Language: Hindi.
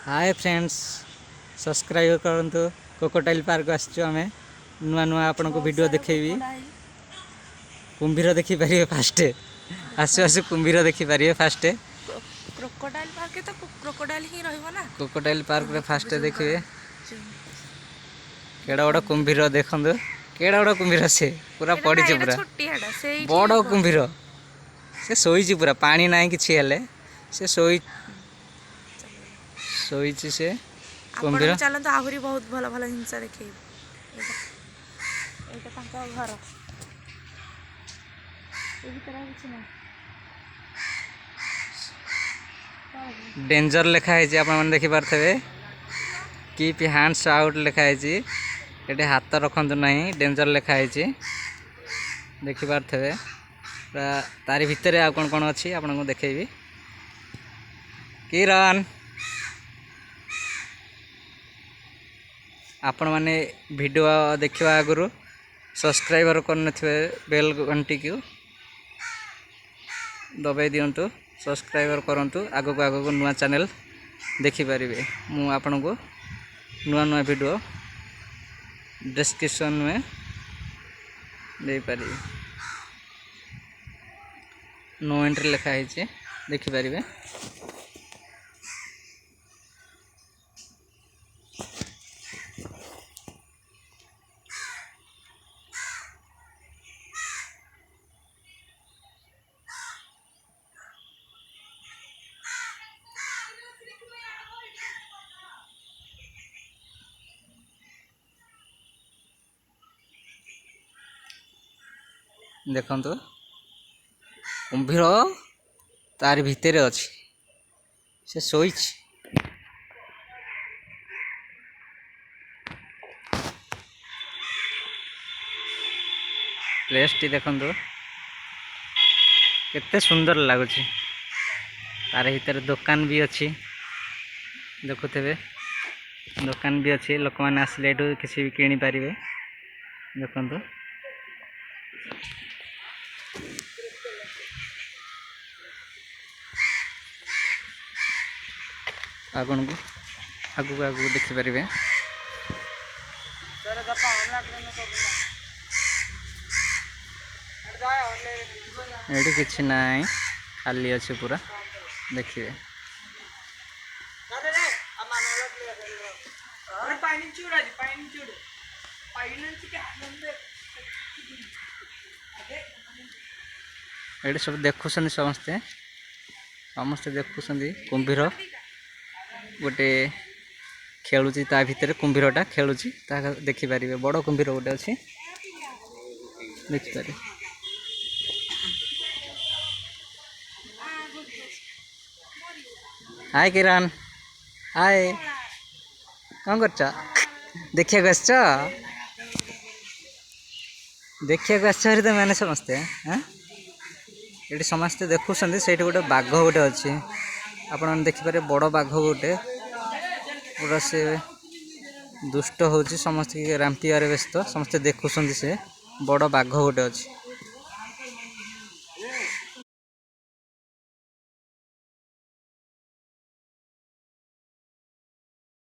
हाय फ्रेंड्स सब्सक्राइब करंतु कोकोटाइल पार्क आसचु आमे नुआ नुआ आपन को वीडियो देखेबी कुंभीर देखि पारिबे फास्ट आसु आसु कुंभीर देखि पारिबे फास्ट क्रोकोडाइल पार्क तो क्रोकोडाइल ही रहइबो ना कोकोटाइल पार्क रे फास्ट देखिबे केडा बड़ कुंभीर देखंदु केडा बड़ कुंभीर से पूरा पड़ी छ पूरा बड़ कुंभीर से सोई छ पूरा पानी नाही कि हेले से सोई सोईची से कुंभीर चलन तो आहुरी बहुत भला भला हिंसा देखै एटा तांका घर ए भीतर किछ ना डेंजर लिखा है जी, आपन देखि पारथबे कीप हैंड्स आउट लिखा है जी, एटे हाथ रखंतु नहीं डेंजर लिखा है जी देखि पारथबे तारी भितरे आ कोन कोन अछि आपन को देखेबी किरण आपण माने वीडियो देखिवा आगु सब्सक्राइबर करन बेल घंटी को दबाई दिंतु सब्सक्राइबर करंतु आगो को आगो को नुआ चैनल देखि पारिबे मु आपन को नुआ नुआ वीडियो डिस्क्रिप्शन में दे पारिबे नो एंट्री लिखा है जे देखि पारिबे देखंतु कुंभीर तार भितरे अछि से सोईछ प्लेस टी देखंतु केते सुंदर लागुछि तार भितर दुकान भी अछि देखुथेबे दुकान भी अछि लोक माने आसले एठू किछि भी किनि पारिबे देखंतु आपन को आगु आगु देखि पारिबे एठी किछि नाही खाली अछि पूरा देखिए एठी सब देखुछन समस्ते समस्ते देखुछन कुंभीर गोटे खेलुची ता भितर कुंभीरटा खेलुची ता देखि पारिबे बड़ कुंभीर गोटे अछि देखि पारे हाय किरण हाय कौन करछ देखिया गछ देखिया गछ रे त माने समस्ते हैं एठी समस्ते देखुछन सेठी गोटे बाघ गोटे अछि आपण देखि पारे बड़ बाघ गोटे पूरा से दुष्ट होची समस्त रामपियारे व्यस्त समस्त देखुछन से बड़ बाघ गोटे अछि।